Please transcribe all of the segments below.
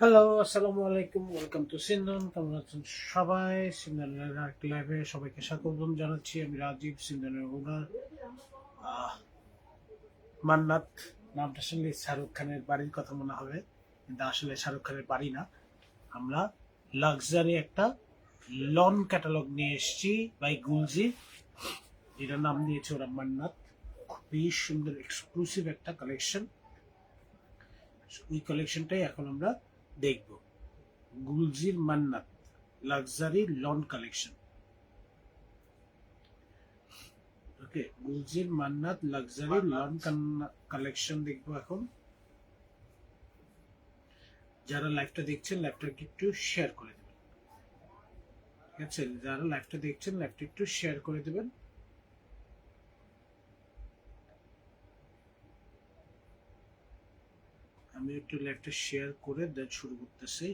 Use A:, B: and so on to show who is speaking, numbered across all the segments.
A: Hello, আসসালামু আলাইকুম। Welcome to সিন্দন। কেমন আছেন সবাই? সিন্দনের আরেকটি লাইভে সবাইকে স্বাগতম জানাচ্ছি। আমি রাজীব, সিন্দনের ওনার। মান্নাত নামটা শুনলে শাহরুখ খানের বাড়ির কথা মনে হবে, কিন্তু আসলে শাহরুখ খানের বাড়ি না। আমরা লাক্সারি একটা লন ক্যাটালগ নিয়ে এসেছি বাই গুলজি, যেটার নাম দিয়েছে ওরা মান্নাত। খুবই সুন্দর এক্সক্লুসিভ একটা কালেকশন। ওই কালেকশনটাই এখন আমরা দেখব। গুলজির মান্নাত লাক্সারি লন কালেকশন। ওকে, গুলজির মান্নাত লাক্সারি লন কালেকশন দেখবো এখন। যারা লাইভটা দেখছেন লাইভটাকে একটু শেয়ার করে দেবেন, ঠিক আছে? যারা লাইভটা দেখছেন লাইভটা একটু শেয়ার করে দেবেন। আমি একটু লাইভটা শেয়ার করে দেন শুরু করতেছি।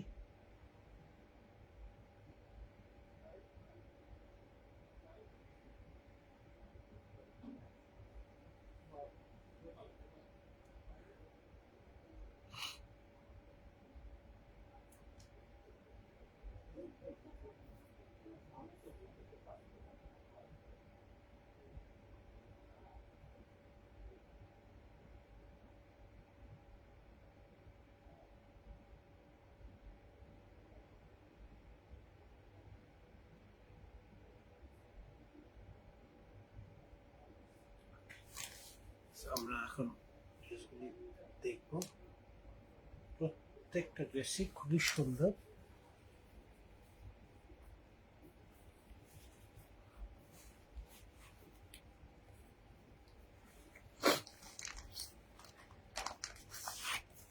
A: আমরা এখন ড্রেসগুলি দেখব। প্রত্যেকটা ড্রেসই খুবই সুন্দর।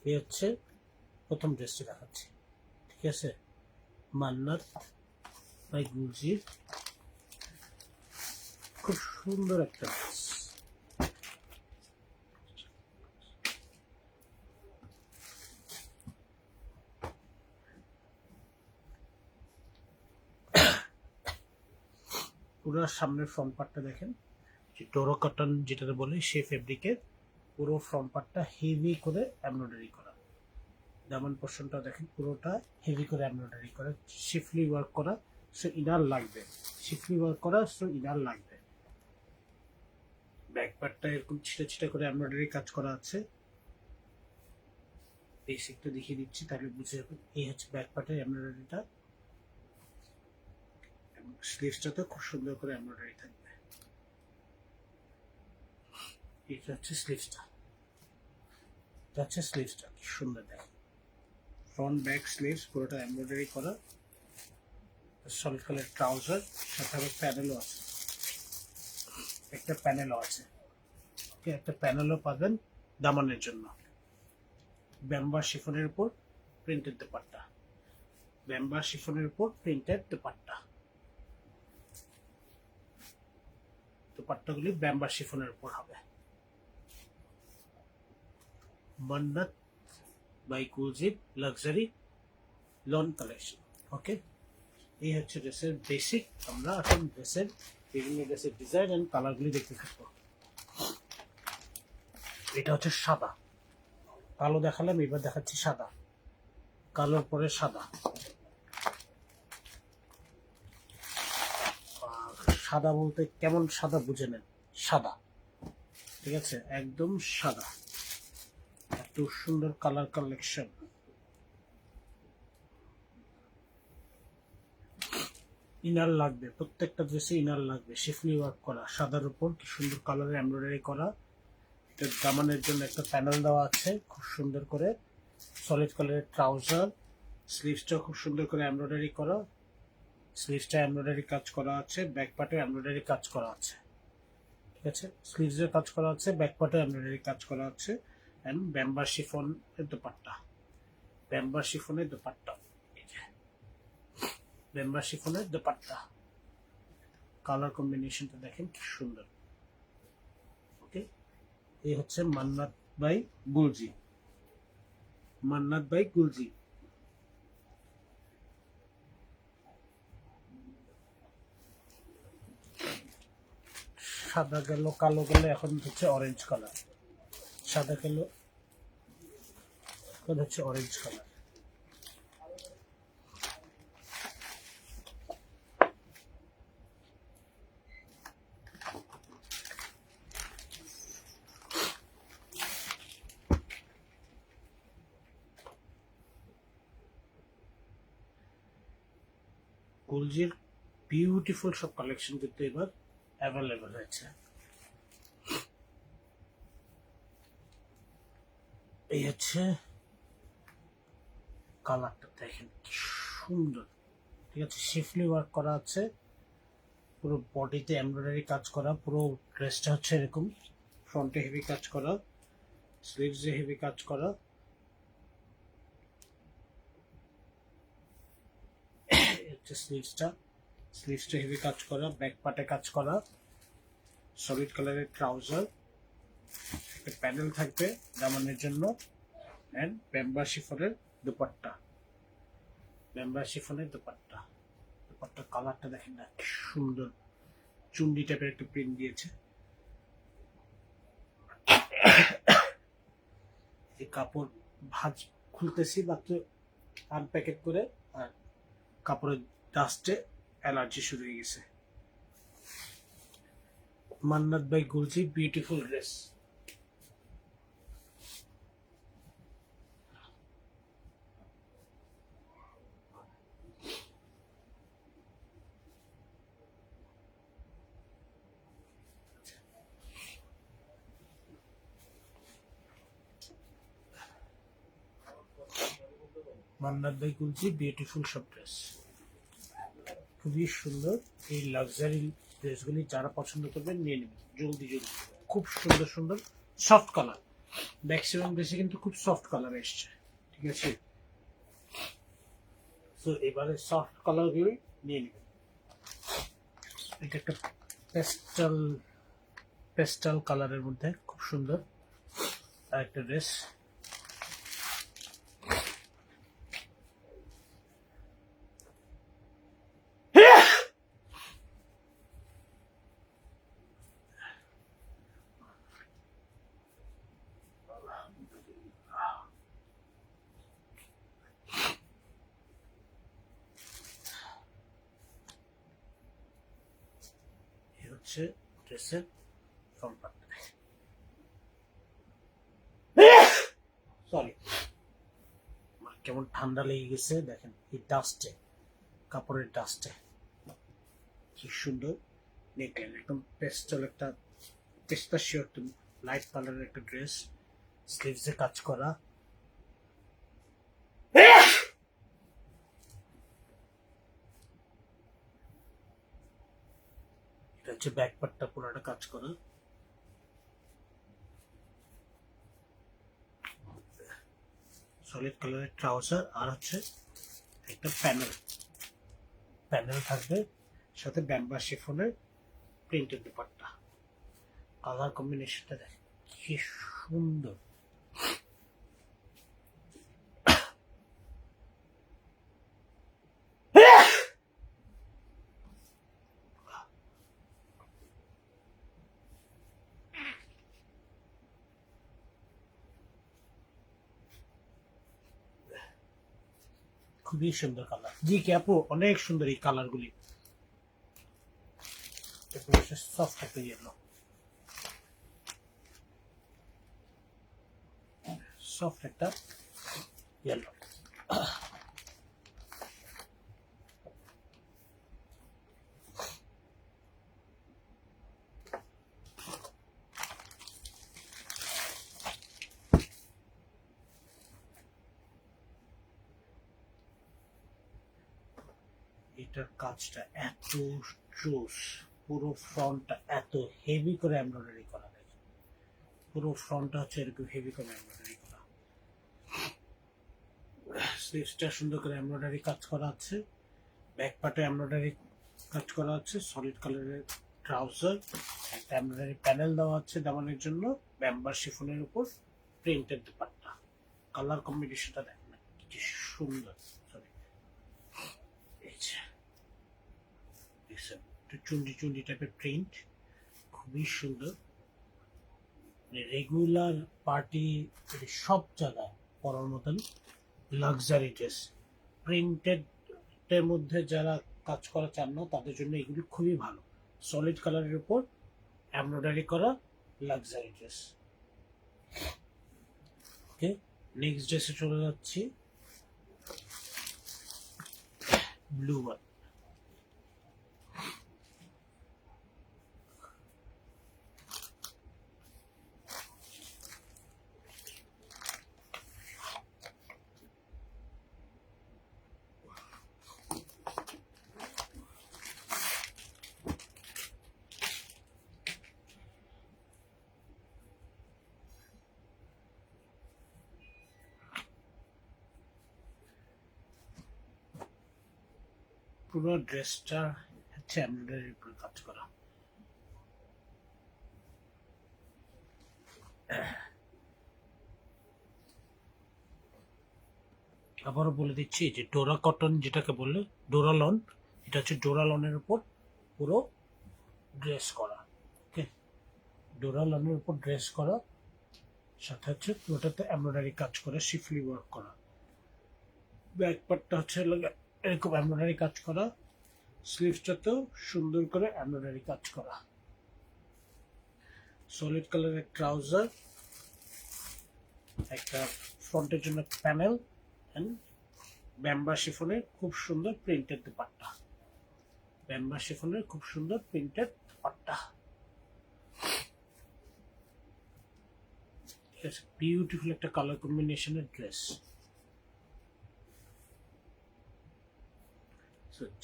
A: এই হচ্ছে প্রথম ড্রেসটি দেখাচ্ছি, ঠিক আছে? মান্নাত বাই গুলজির, খুব সুন্দর একটা ড্রেস। পুরো সামনের ফ্রন্ট পার্টটা দেখেন, যে টোরো কটন যেটা বলে সেই ফেব্রিকের। পুরো ফ্রন্ট পার্টটা হেভি করে এমব্রয়ডারি করা। দামান পোর্শনটা দেখেন পুরোটা হেভি করে এমব্রয়ডারি করা, শিফলি ওয়ার্ক করা, সো ইনার লাগবে। শিফলি ওয়ার্ক করা, সো ইনার লাগবে। ব্যাক পার্টটা এরকম ছিটা ছিটা করে এমব্রয়ডারি কাজ করা আছে। বেসিকটা দেখিয়ে দিচ্ছি তাহলে বুঝে যাবেন। এই হচ্ছে ব্যাক পার্টের এমব্রয়ডারিটা, এবং স্লিভসটাতে খুব সুন্দর করে এমব্রয়ডারি থাকবে। এটা হচ্ছে স্লিভসটা, এটা হচ্ছে স্লিভসটা, কি সুন্দর দেখেন। ফ্রন্ট ব্যাক স্লিভস পুরোটা এমব্রয়ডারি করা। সলিড কালার ট্রাউজার, সাথে আবার প্যানেলও আছে, একটা প্যানেলও আছে। ওকে, একটা প্যানেলও পাবেন দামানের জন্য। ব্যাম্বার শিফনের উপর প্রিন্টেড দোপাট্টা, ব্যাম্বার শিফনের উপর প্রিন্টেড দোপাট্টা। দোপাট্টাগুলি ব্যাম্বার শিফনের উপর হবে। মান্নাত বাই গুলজির লাক্সারি লন কালেকশন। ওকে, এই হচ্ছে ড্রেসের বেসিক। আমরা এখন ড্রেসের বিভিন্ন ড্রেসের ডিজাইন এন্ড কালারগুলি দেখতে থাকবো। এটা হচ্ছে সাদা, কালো দেখালাম, এবার দেখাচ্ছি সাদা। কালোর পরে সাদা। সাদা বলতে কেমন সাদা বুঝে নেন, সাদা, ঠিক আছে? একদম সাদা। এত সুন্দর কালার কালেকশন। ইনার লাগবে, প্রত্যেকটা ড্রেসে ইনার লাগবে। শিফলি ওয়ার্ক করা, সাদার উপর কি সুন্দর কালারের এমব্রয়ডারি করা। এটার দামানের জন্য একটা প্যানেল দেওয়া আছে খুব সুন্দর করে। সলিড কালারের ট্রাউজার, স্লিভসটা খুব সুন্দর করে এমব্রয়ডারি করা। স্লিভসটা এমব্রয়ডারি কাজ করা আছে, ব্যাক পার্টে এমব্রয়ডারি কাজ করা আছে, ঠিক আছে? স্লিভসের কাজ করা আছে, ব্যাক পার্টে এমব্রয়ডারি কাজ করা আছে। এন্ড ব্যাম্বার শিফনের দোপাট্টা, ব্যাম্বার শিফনের দোপাট্টা, ব্যাম্বার শিফনের দোপাট্টা। কালার কম্বিনেশনটা দেখেন কি সুন্দর। ওকে, এই হচ্ছে মান্নাত বাই গুলজি, মান্নাত বাই গুলজি। সাদা গেল, কালো গেল, এখন হচ্ছে অরেঞ্জ কালার। সাদা গেল, এখন হচ্ছে অরেঞ্জ কালার। গুলজির বিউটিফুল সব কালেকশন কিন্তু এবার অ্যাভেলেবেল হয়েছে। এই হচ্ছে কালারটা, দেখেন কি সুন্দর। ঠিক আছে, শিফলি ওয়ার্ক করা আছে, পুরো বডিতে এমব্রয়ডারি কাজ করা, পুরো ড্রেসটা হচ্ছে এরকম, ফ্রন্টে হেভি কাজ করা, স্লিভসে হেভি কাজ করা, হচ্ছে স্লিভসটা হেভি কাজ করা, ব্যাক পার্টে কাজ করা, সলিড কালারের ট্রাউজার, একটা প্যানেল থাকবে দামানের জন্য, এন্ড ব্যাম্বা শিফনের দুপাট্টা, দুপাট্টার কালারটা দেখেন না কি সুন্দর, চুন্ডি টাইপের একটা প্রিন্ট দিয়েছে। এই কাপড় ভাঁজ খুলতেছি মাত্র আনপ্যাকেট করে, আর কাপড়ের ডাস্টে অ্যালার্জি শুরু হয়ে গেছে। Mannat by Gulji beautiful dress. Mannat by Gulji beautiful সব ড্রেস, খুবই সুন্দর। এই লাক্সারি ড্রেসগুলি যারা পছন্দ করবেন নিয়ে নেবেন জলদি জলদি। খুব সুন্দর সুন্দর সফট কালার, ম্যাক্সিমাম ড্রেসে কিন্তু খুব সফট কালার এসছে। ঠিক আছে, তো এবারে সফট কালারগুলি নিয়ে নেবেন। এটা একটা পেস্টাল কালারের মধ্যে খুব সুন্দর আর একটা ড্রেস। হচ্ছে ড্রেসের ফ্রন্ট পার্ট, সরি কেমন ঠান্ডা লেগে গেছে দেখেন, এই ডাস্টে, কাপড়ের ডাস্টে কি সুন্দর নেকলাইন, একদম পেস্টাল একটা পেস্তাশিও একটা লাইট কালারের একটা ড্রেস, স্লিভসে কাজ করা, এটা হচ্ছে ব্যাক পার্টটা পুরোটা কাজ করা, সলিড কালারের ট্রাউজার, আর হচ্ছে একটা প্যানেল থাকবে, সাথে ব্যাম্বা শিফনের প্রিন্টেড দুপাট্টা। কালার কম্বিনেশনটা দেখেন কি সুন্দর। খুবই সুন্দর কালার। জি কি আপু, অনেক সুন্দর এই কালার গুলি। সফট একটা ইয়েলো, সফট একটা ইয়েলো। এটার কাজটা এত জোস, পুরো ফ্রন্টটা এত হেভি করে এমব্রয়ডারি করা, পুরো ফ্রন্টটা হচ্ছে এরকম হেভি করে এমব্রয়ডারি করা, স্লিভসটা সুন্দর করে এমব্রয়ডারি কাজ করা আছে, ব্যাক পার্টে এমব্রয়ডারি কাজ করা আছে, সলিড কালারের ট্রাউজার, একটা এমব্রয়ডারি প্যানেল দেওয়া আছে দামানের জন্য, ব্যাম্বার শিফনের উপর প্রিন্টেড দুপাট্টা। কালার কম্বিনেশনটা দেখেন কি সুন্দর। সরি, চুন্ডি চুন্ডি টাইপের প্রিন্ট, খুবই সুন্দর। রেগুলার পার্টি সব জায়গায় পরার মতন লাক্সারি ড্রেস, প্রিন্টেড এর মধ্যে যারা কাজ করা চান না তাদের জন্য এগুলি খুবই ভালো। সলিড কালারের উপর এমব্রয়ডারি করা লাক্সারি ড্রেস। ওকে, নেক্সট ড্রেসে চলে যাচ্ছি, ব্লু ওয়ান। পুরো ড্রেসটা হচ্ছে এমব্রয়ডারির উপর কাজ করা। আবারও বলে দিচ্ছি যে ডোরা কটন যেটাকে বলে ডোরালন, এটা হচ্ছে ডোরালনের উপর পুরো ড্রেস করা। ওকে, ডোরালনের উপর ড্রেস করা, সাথে হচ্ছে পুরোটাতে এমব্রয়ডারি কাজ করে শিফলি ওয়ার্ক করা। ব্যাক পার্টটা হচ্ছে এরকম এমব্রয়ডারি কাজ করা, স্লিভসটাতেও সুন্দর করে এমব্রয়ডারি কাজ করা। সলিড কালারের ট্রাউজার, একটা ফ্রন্টের জন্য প্যানেল এন্ড ব্যাম্বা শিফনের খুব সুন্দর প্রিন্টেড দুপাট্টা। ব্যাম্বা শিফনের খুব সুন্দর প্রিন্টেড দুপাট্টা। বিউটিফুল একটা কালার কম্বিনেশনের ড্রেস।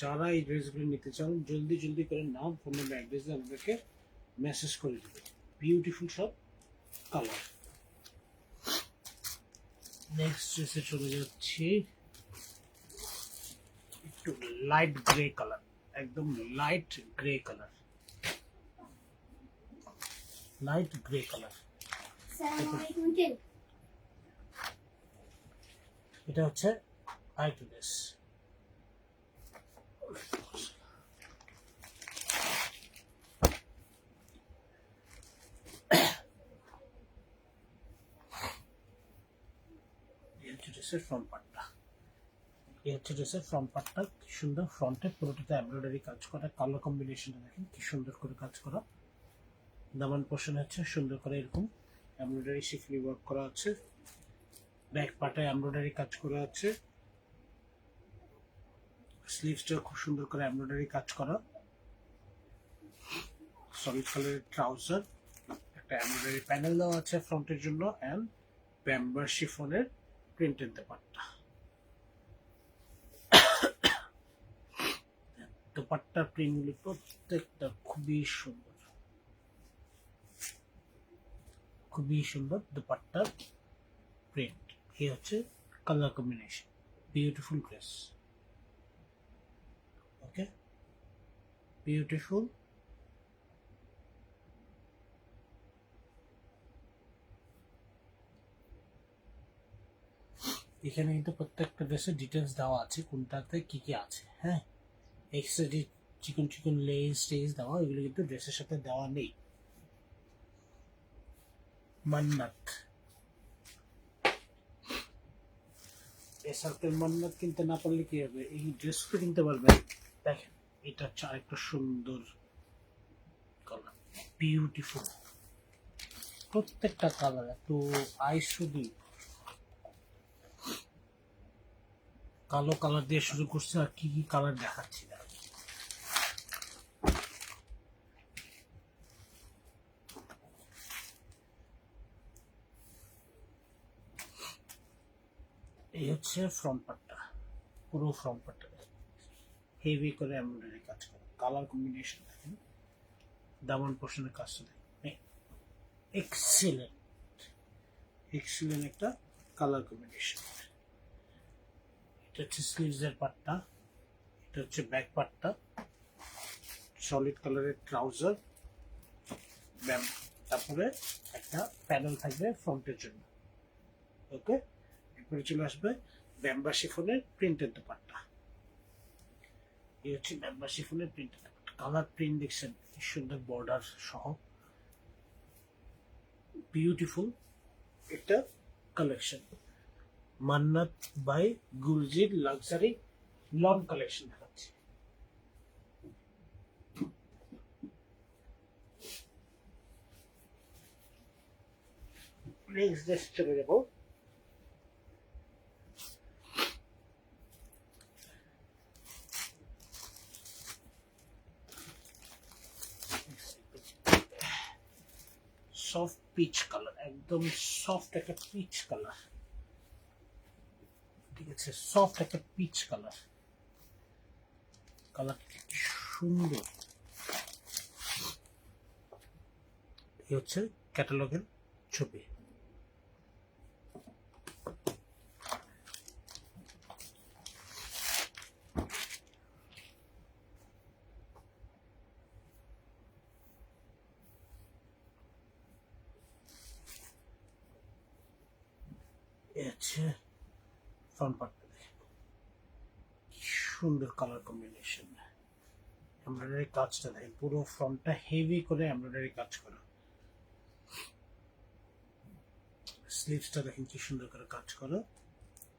A: যারা এই ড্রেসগুলো নিতে চান জলদি জলদি করে নাম, ফোন নাম্বার, অ্যাড্রেস আমাদেরকে মেসেজ করে দেবে। বিউটিফুল সব কালার। নেক্সট ড্রেসে চলে যাচ্ছি, একটু লাইট গ্রে কালার, একদম light grey colour, light grey colour. এটা হচ্ছে আরেকটা ড্রেস। ড্রেসের ফ্রন্ট পার্টটা, এই হচ্ছে ড্রেসের ফ্রন্ট পার্টটা। কি সুন্দর ফ্রন্টে পুরোটাতে এমব্রয়ডারি কাজ করা, কালার কম্বিনেশনটা দেখেন কি সুন্দর করে কাজ করা। দামান পোর্শন হচ্ছে সুন্দর করে এরকম এমব্রয়ডারি শিফলি ওয়ার্ক করা আছে। ব্যাক পার্টে এমব্রয়ডারি কাজ করা আছে। স্লিভসটা খুব সুন্দর করে এমব্রয়ডারি কাজ করা। সলিড কালারের ট্রাউজার, একটা এমব্রয়ডারি প্যানেল দেওয়া আছে ফ্রন্টের জন্য, এন্ড ব্যাম্বার শিফনের প্রিন্টেড দুপাট্টা। দুপাট্টার প্রিন্টগুলি প্রত্যেকটা খুবই সুন্দর, খুবই সুন্দর দুপাট্টার প্রিন্ট। এই হচ্ছে কালার কম্বিনেশন, বিউটিফুল ড্রেস। ওকে, বিউটিফুল। এখানে কিন্তু প্রত্যেকটা ড্রেসের ডিটেলস দেওয়া আছে, কোনটাতে কি কি আছে। হ্যাঁ, এক্সট্রা যে চিকন চিকন লেস টেস দেওয়া, এগুলো কিন্তু ড্রেসের সাথে দেওয়া নেই। মান্নাত, এই সার্কেল মান্নাত কিনতে না পারলে কি হবে, এই ড্রেসটা কিনতে পারবেন। দেখেন এটা হচ্ছে আরেকটা সুন্দর কালার, বিউটিফুল। প্রত্যেকটা কালার এত আইসুদি। কালো কালার দিয়ে শুরু করছে, আর কি কি কালার দেখাচ্ছি না। এই হচ্ছে ফ্রন্ট পার্টটা, পুরো ফ্রন্ট পার্টটা হেভি করে এমব্রয়ডারি কাজ করা, কালার কম্বিনেশন দেখেন, দামান পোর্শনের কাজটা দেখেন, এক্সিলেন্ট, এক্সিলেন্ট একটা কালার কম্বিনেশন। এটা হচ্ছে স্লিভসের পার্টটা, এটা হচ্ছে ব্যাক পার্টটা। সলিড কালারের ট্রাউজার, তারপরে একটা প্যানেল থাকবে ফ্রন্টের জন্য। ওকে, এরপরে চলে আসবে ব্যাম্বা শিফনের প্রিন্টেড দুপাট্টা। এই হচ্ছে ব্যাম্বা শিফনের প্রিন্টেড দুপাট্টা। কালার প্রিন্ট দেখছেন কি সুন্দর, বর্ডার সহ, বিউটিফুল একটা কালেকশন। মান্নাত বাই গুলজির লাক্সারি লন কালেকশন দেখাচ্ছে। নেক্সট ড্রেস চলে যাব। সফট পিচ কালার, একদম সফট একটা পিচ কালার। ঠিক আছে, সফট একটা পিচ কালার, কালারটা কি সুন্দর। এই হচ্ছে ক্যাটালগের ছবি। এই হচ্ছে ফ্রন্ট পার্টটা, দেখেন কি সুন্দর কালার কম্বিনেশন। এমব্রয়ডারি কাজটা দেখেন, পুরো ফ্রন্টটা হেভি করে এমব্রয়ডারি কাজ করা। স্লিভসটা দেখেন কি সুন্দর করে কাজ করা,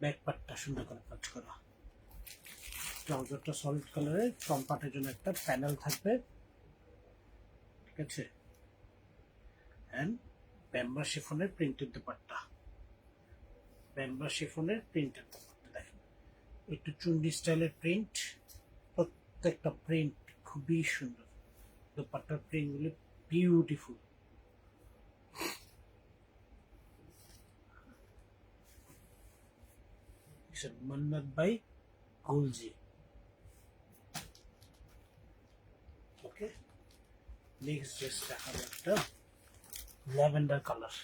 A: ব্যাক পার্টটা সুন্দর করে কাজ করা। ট্রাউজারটা সলিড কালারের, ফ্রন্ট পার্টের জন্য একটা প্যানেল থাকবে, ঠিক আছে। এন্ড ব্যাম্বা শিফনের প্রিন্টেড দুপাট্টা, ব্যাম্বা শিফনের প্রিন্টেড দুপাট্টা দেখেন, একটু চুন্ডি স্টাইলের প্রিন্ট, প্রত্যেকটা প্রিন্ট খুবই সুন্দর। দুপাট্টার প্রিন্টগুলি beautiful. Mannat by Gulji. Okay, next dress দেখাবো একটা ল্যাভেন্ডার কালার।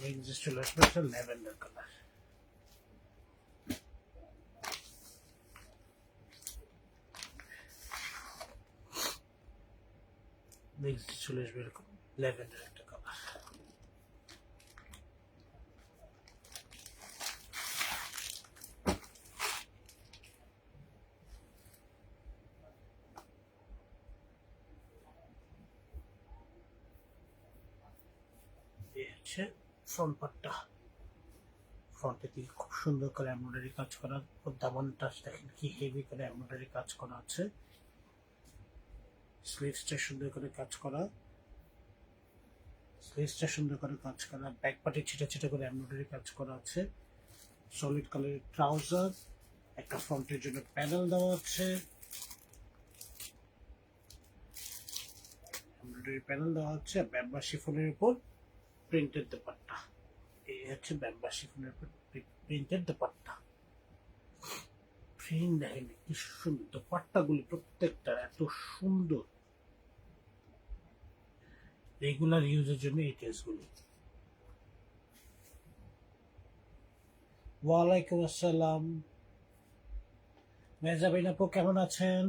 A: নেক্সট ড্রেস চলে আসবে একটা ল্যাভেন্ডার কালার। নেক্সট চলে আসবে এরকম ল্যাভেন্ডার একটা কালার। এই হচ্ছে ফ্রন্ট পার্টটা, ফ্রন্টে দিকে খুব সুন্দর করে এমব্রয়ডারি কাজ করা, দামানটা দেখেন কি হেভি করে এমব্রয়ডারি কাজ করা আছে। স্লিভসটা সুন্দর করে কাজ করা, স্লিভসটা সুন্দর করে কাজ করা, ব্যাক পার্টে ছিটা ছিটা করে এমব্রয়ডারি কাজ করা আছে। সলিড কালারের ট্রাউজার, একটা ফ্রন্টের জন্য প্যানেল দেওয়া আছে, এমব্রয়ডারি প্যানেল দেওয়া হচ্ছে, ব্যাম্বা শিফনের উপর প্রিন্টেড দুপাট্টা। এই হচ্ছে ব্যাম্বা শিফনের উপর প্রিন্টেড দুপাট্টা। প্রিন্ট দেখেন কি সুন্দর, দুপাট্টাগুলি প্রত্যেকটা এত সুন্দর, রেগুলার ইউজের জন্য এই ড্রেসগুলি। ওয়ালাইকুম আসসালাম মেজাবিন আপু, কেমন আছেন?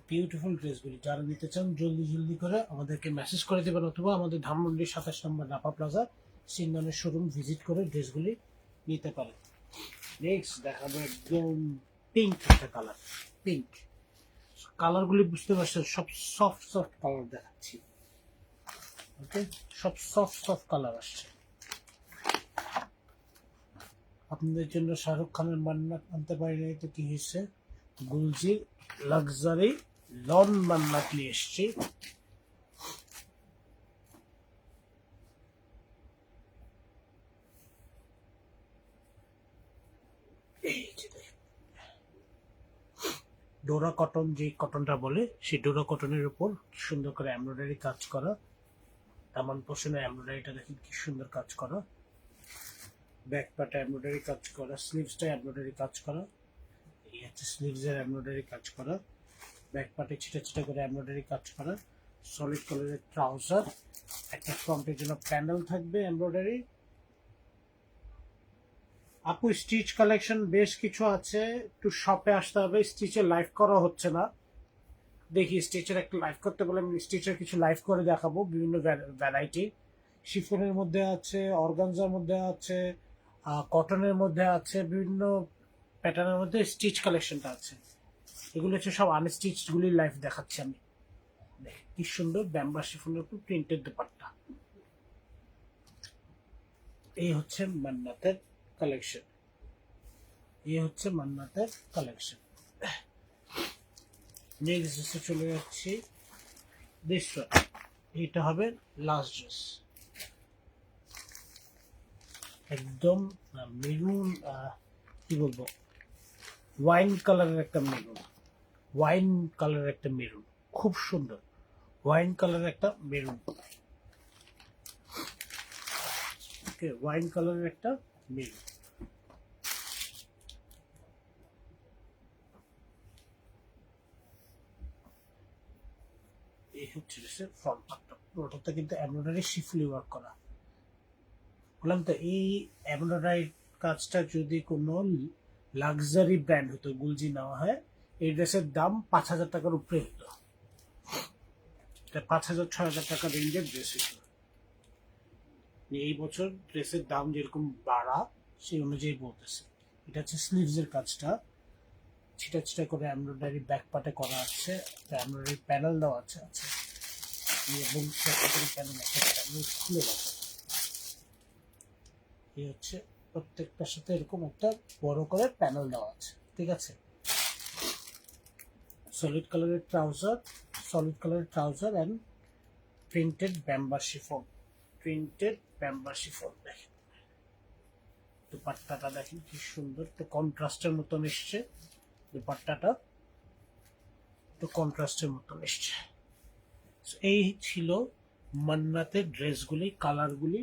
A: বিউটিফুল ড্রেসগুলি যারা নিতে চান জলদি জলদি করে আমাদেরকে মেসেজ করে দেবেন, অথবা আমাদের ধানমন্ডি 27 নম্বর নাপা প্লাজা সিননের শোরুম ভিজিট করে ড্রেসগুলি নিতে পারেন। নেক্সট দেখাবো একদম পিঙ্ক একটা কালার। পিঙ্ক কালারগুলি বুঝতে পারছেন, সব সফট সফট কালার দেখাচ্ছি। ওকে, সব সফট সফট কালার আসছে আপনাদের জন্য। শাহরুখ খানের মান্নাত আনতে পারি নাই তো কি হয়েছে, গুলজি লাক্সারি লন মান্নাত নিয়ে এসছি। ডোরা কটন, যে কটনটা বলে সেই ডোরা কটনের উপর সুন্দর করে এমব্রয়ডারি কাজ করা, দামান পোষণে এমব্রয়ডারিটা দেখেন কি সুন্দর কাজ করা, ব্যাক পার্টে এমব্রয়ডারি কাজ করা, স্লিভসটা এমব্রয়ডারি কাজ করা। এই হচ্ছে স্লিভসের এমব্রয়ডারি কাজ করা, ব্যাক পার্টে ছিটা ছিটা করে এমব্রয়ডারি কাজ করা, সলিড কালারের ট্রাউজার, একটা ফ্রন্টের জন্য প্যানেল থাকবে এমব্রয়ডারি। আপু স্টিচ কালেকশন বেশ কিছু আছে, একটু শপে আসতে হবে, স্টিচের লাইভ করা হচ্ছে না। দেখি স্টিচের একটা লাইভ করতে বলে আমি স্টিচের কিছু লাইভ করে দেখাবো, বিভিন্ন ভ্যারাইটি। শিফনের মধ্যে আছে, অর্গানজার মধ্যে আছে, কটনের মধ্যে আছে, বিভিন্ন প্যাটার্নের মধ্যে স্টিচ কালেকশনটা আছে। এগুলো হচ্ছে সব আনস্টিচগুলি লাইভ দেখাচ্ছি আমি। দেখেন কি সুন্দর ব্যাম্বা শিফনের উপর প্রিন্টেড দুপাট্টা। এই হচ্ছে মান্নাতের কালেকশন, এই হচ্ছে মান্নাতের কালেকশন। নেক্সট ড্রেসে চলে যাচ্ছি, দৃশ্য এইটা হবে লাস্ট ড্রেস, একদম মেরুন, কি বলবো, ওয়াইন কালারের একটা মেরুন, ওয়াইন কালারের একটা মেরুন, খুব সুন্দর ওয়াইন কালারের একটা মেরুন। ওকে, ওয়াইন কালারের একটা মেরুন। এই হচ্ছে ফ্রন্ট পার্টটা, পুরোটাতে কিন্তু এমব্রয়ডারি শিফলি ওয়ার্ক করা। বললাম তো, এই এমব্রয়ডারি কাজটা যদি কোনো লাক্সারি ব্র্যান্ড হতো, গুলজি নেওয়া হয়, এই ড্রেসের দাম 5,000 টাকার উপরে হতো। এটা 5,000 6,000 টাকা রেঞ্জের ড্রেস ছিল। এই বছর ড্রেসের দাম যেরকম বাড়া সেই অনুযায়ী বলতেছে। এটা হচ্ছে স্লিভসের কাজটা, ছিটা ছিটা করে এমব্রয়ডারি ব্যাক পার্টে করা আছে, এমব্রয়ডারি প্যানেল দেওয়া আছে এবং প্যানেল একটা প্যানেল খুলে গেছে। এই হচ্ছে প্রত্যেকটার সাথে এরকম একটা বড় করে প্যানেল দেওয়া আছে, ঠিক আছে। সলিড কালারের ট্রাউজার অ্যান্ড প্রিন্টেড ব্যাম্বা শিফন, দেখেন দুপাট্টাটা দেখেন কি সুন্দর, তো কন্ট্রাস্টের মতন এসছে দুপাট্টাটা, তো কন্ট্রাস্টের মতন এসছে। এই ছিল মান্নাতের ড্রেসগুলি, কালারগুলি।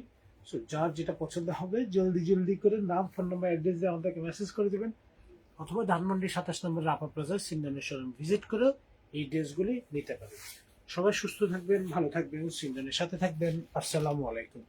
A: সো যার যেটা পছন্দ হবে জলদি জলদি করে নাম, ফোন নাম্বার, অ্যাড্রেস দিয়ে আমাদেরকে মেসেজ করে দেবেন, অথবা ধানমন্ডি 27 নম্বর রাপা প্লাজার সিন্ডানের শোরুম ভিজিট করে এই ড্রেসগুলি নিতে পারেন। সবাই সুস্থ থাকবেন, ভালো থাকবেন, সিন্ডানের সাথে থাকবেন। আসসালামু আলাইকুম।